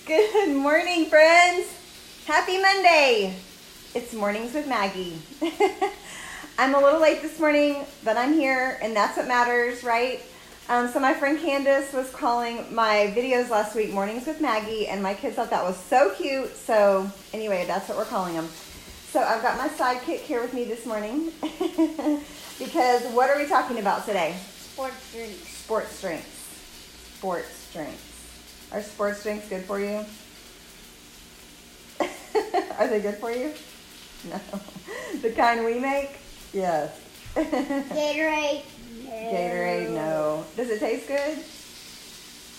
Good morning, friends. Happy Monday. It's Mornings with Maggie. I'm a little late this morning, but I'm here, and that's what matters, right? So my friend Candace was calling my videos last week Mornings with Maggie, and my kids thought that was so cute. So anyway, that's what we're calling them. So I've got my sidekick here with me this morning because what are we talking about today? Sports drinks. Sports drinks. Sports drinks. Are sports drinks good for you? Are they good for you? No. The kind we make? Yes. Gatorade? No. Gatorade? No. Does it taste good?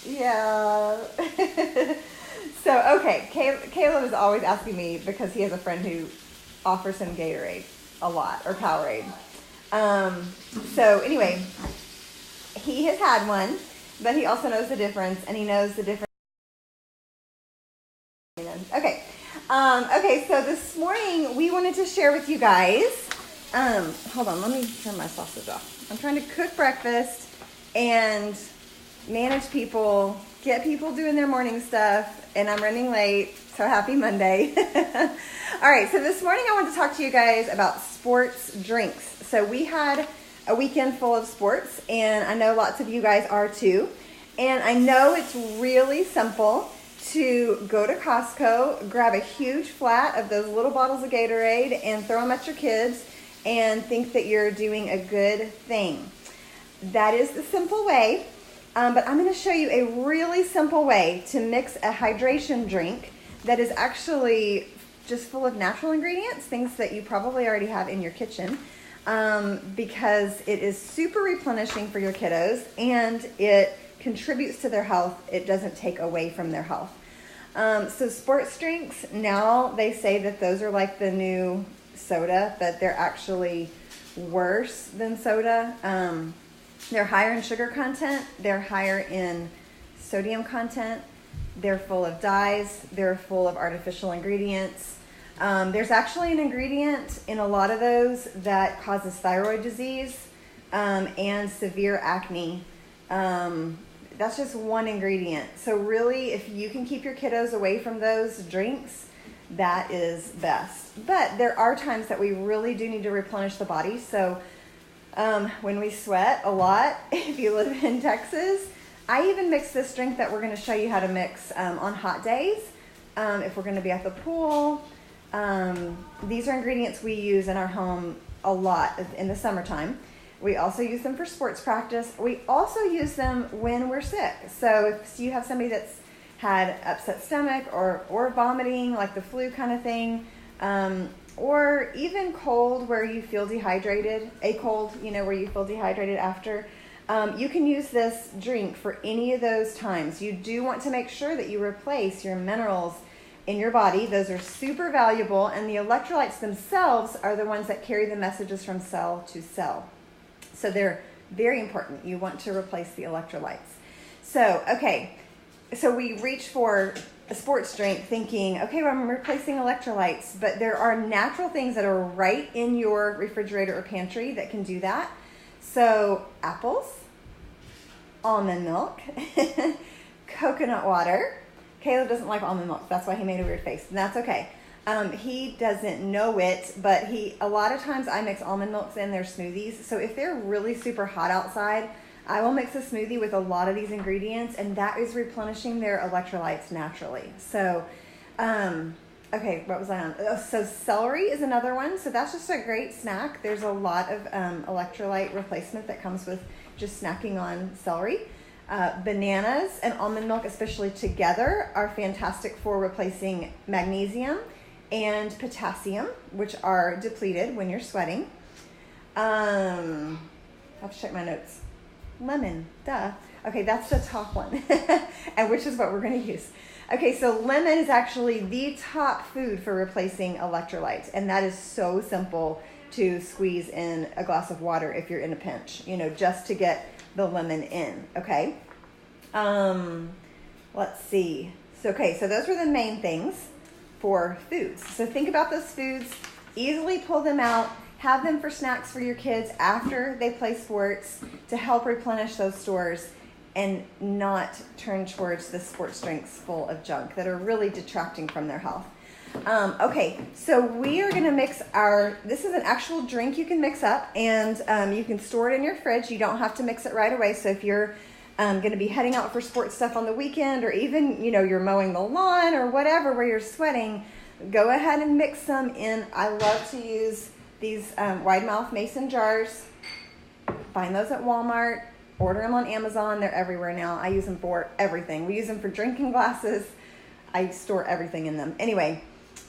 Yeah. So, okay. Caleb is always asking me because he has a friend who offers him Gatorade a lot, or Powerade. So, anyway, he has had one, but he also knows the difference, and he knows the difference. Okay. Okay, so this morning we wanted to share with you guys, hold on, let me turn my sausage off. I'm trying to cook breakfast and manage people, get people doing their morning stuff, and I'm running late, so happy Monday. All right, so this morning I want to talk to you guys about sports drinks. So we had a weekend full of sports, and I know lots of you guys are too. And I know it's really simple to go to Costco, grab a huge flat of those little bottles of Gatorade and throw them at your kids and think that you're doing a good thing. That is the simple way, but I'm going to show you a really simple way to mix a hydration drink that is actually just full of natural ingredients, things that you probably already have in your kitchen, because it is super replenishing for your kiddos and it contributes to their health. It doesn't take away from their health. So sports drinks, now they say that those are like the new soda, but they're actually worse than soda. They're higher in sugar content. They're higher in sodium content. They're full of dyes. They're full of artificial ingredients. There's actually an ingredient in a lot of those that causes thyroid disease and severe acne. That's just one ingredient. So really, if you can keep your kiddos away from those drinks, that is best. But there are times that we really do need to replenish the body. So when we sweat a lot, if you live in Texas, I even mix this drink that we're going to show you how to mix on hot days. If we're going to be at the pool, these are ingredients we use in our home a lot in the summertime. We also use them for sports practice. We also use them when we're sick. So if you have somebody that's had upset stomach or vomiting, like the flu kind of thing, or even cold where you feel dehydrated, a cold, where you feel dehydrated after, you can use this drink for any of those times. You do want to make sure that you replace your minerals in your body. Those are super valuable, and the electrolytes themselves are the ones that carry the messages from cell to cell. So they're very important. You want to replace the electrolytes. So, okay. So we reach for a sports drink thinking, okay, well, I'm replacing electrolytes, but there are natural things that are right in your refrigerator or pantry that can do that. So apples, almond milk, coconut water. Caleb doesn't like almond milk. That's why he made a weird face, and that's okay. He doesn't know it, but a lot of times I mix almond milks in their smoothies. So if they're really super hot outside, I will mix a smoothie with a lot of these ingredients, and that is replenishing their electrolytes naturally. So, okay, what was I on? Oh, so celery is another one. So that's just a great snack. There's a lot of electrolyte replacement that comes with just snacking on celery. Bananas and almond milk, especially together, are fantastic for replacing magnesium and potassium, which are depleted when you're sweating. I have to check my notes. Lemon, duh. Okay, that's the top one, and which is what we're going to use. Okay, so lemon is actually the top food for replacing electrolytes, and that is so simple to squeeze in a glass of water if you're in a pinch, just to get the lemon in, okay? Let's see. So those were the main things for foods. So think about those foods, easily pull them out, have them for snacks for your kids after they play sports to help replenish those stores and not turn towards the sports drinks full of junk that are really detracting from their health. Okay, so we are going to mix this is an actual drink you can mix up, and you can store it in your fridge. You don't have to mix it right away. So if you're going to be heading out for sports stuff on the weekend, or even, you're mowing the lawn or whatever where you're sweating, go ahead and mix some in. I love to use these wide mouth mason jars. Find those at Walmart. Order them on Amazon. They're everywhere now. I use them for everything. We use them for drinking glasses. I store everything in them. Anyway,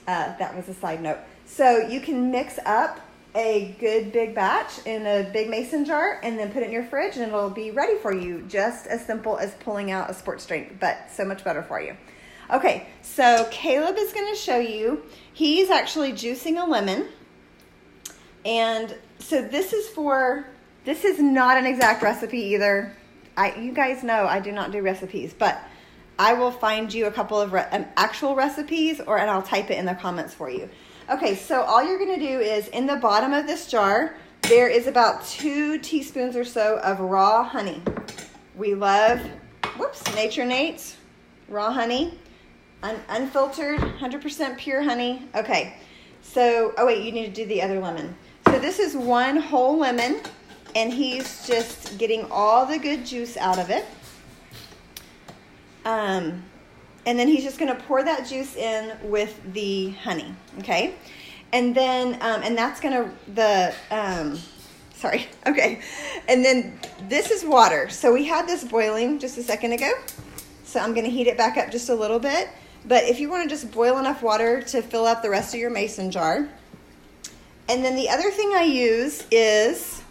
that was a side note. So you can mix up a good big batch in a big mason jar and then put it in your fridge, and it'll be ready for you. Just as simple as pulling out a sports drink, but so much better for you. Okay, so Caleb is going to show you. He's actually juicing a lemon. And so this is not an exact recipe either. You guys know I do not do recipes, but I will find you a couple of actual recipes, and I'll type it in the comments for you. Okay, so all you're going to do is, in the bottom of this jar, there is about 2 teaspoons or so of raw honey. We love, Nature Nate's raw honey, unfiltered, 100% pure honey. Okay, so, you need to do the other lemon. So this is 1 whole lemon, and he's just getting all the good juice out of it. And then he's just going to pour that juice in with the honey, okay? And then, and that's going to, And then this is water. So we had this boiling just a second ago. So I'm going to heat it back up just a little bit. But if you want to just boil enough water to fill up the rest of your mason jar. And then the other thing I use is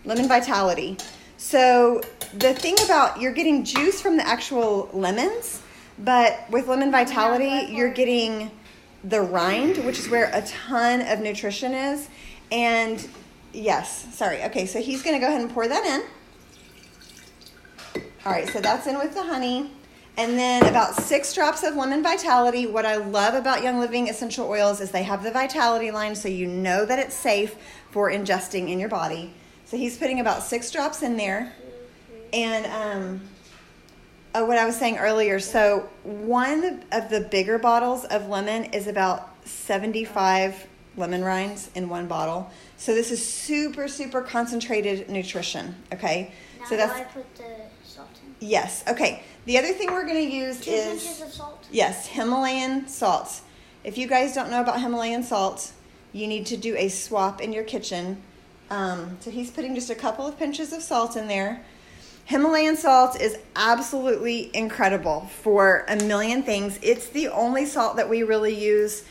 lemon vitality. So the thing about, you're getting juice from the actual lemons, but with lemon vitality, you're getting the rind, which is where a ton of nutrition is. And okay, so he's going to go ahead and pour that in. All right, so that's in with the honey. And then about 6 drops of lemon vitality. What I love about Young Living essential oils is they have the vitality line, so you know that it's safe for ingesting in your body. So he's putting about 6 drops in there. And what I was saying earlier, so one of the bigger bottles of lemon is about 75 lemon rinds in one bottle. So this is super, super concentrated nutrition, okay? Now so that's, do I put the salt in? Yes, okay. The other thing we're going to use 2 is... pinches of salt? Yes, Himalayan salt. If you guys don't know about Himalayan salt, you need to do a swap in your kitchen. So he's putting just a couple of pinches of salt in there. Himalayan salt is absolutely incredible for a million things. It's the only salt that we really use.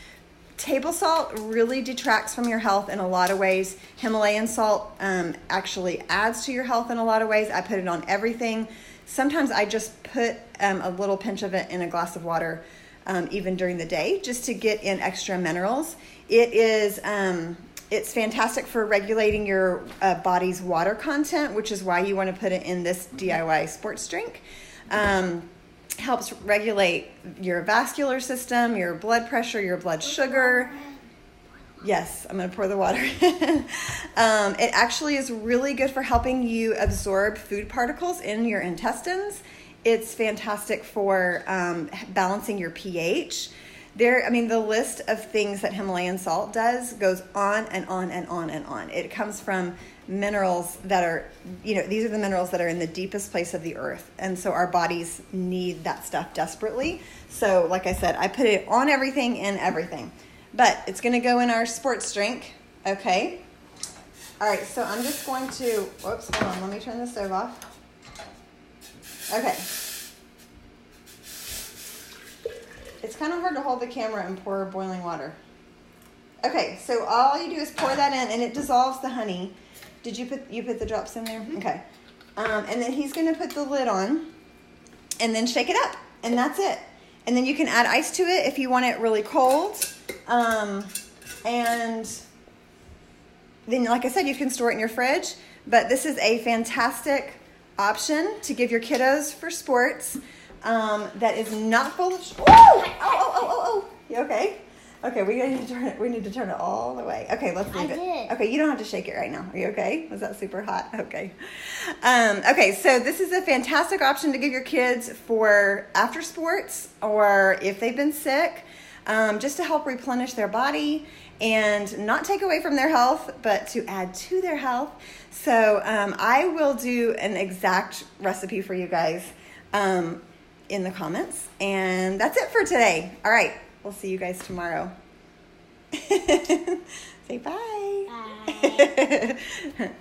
Table salt really detracts from your health in a lot of ways. Himalayan salt actually adds to your health in a lot of ways. I put it on everything. Sometimes I just put a little pinch of it in a glass of water even during the day just to get in extra minerals. It's fantastic for regulating your body's water content, which is why you want to put it in this DIY sports drink. Helps regulate your vascular system, your blood pressure, your blood sugar. Yes, I'm going to pour the water. It actually is really good for helping you absorb food particles in your intestines. It's fantastic for balancing your pH. The list of things that Himalayan salt does goes on and on and on and on. It comes from minerals that are, these are the minerals that are in the deepest place of the earth. And so our bodies need that stuff desperately. So like I said, I put it on everything, in everything. But it's going to go in our sports drink, okay? All right, so I'm just going to, hold on, let me turn the stove off. Okay. It's kind of hard to hold the camera and pour boiling water. Okay, so all you do is pour that in, and it dissolves the honey. Did you put the drops in there? Mm-hmm. Okay. And then he's going to put the lid on, and then shake it up, and that's it. And then you can add ice to it if you want it really cold. And then, like I said, you can store it in your fridge. But this is a fantastic option to give your kiddos for sports. That is not full of... Oh! You okay? Okay, we need to turn it. We need to turn it all the way. Okay, let's leave it. did. Okay, you don't have to shake it right now. Are you okay? Was that super hot? Okay. Okay, so this is a fantastic option to give your kids for after sports or if they've been sick, just to help replenish their body and not take away from their health, but to add to their health. So I will do an exact recipe for you guys in the comments. And that's it for today. All right. We'll see you guys tomorrow. Say bye. Bye.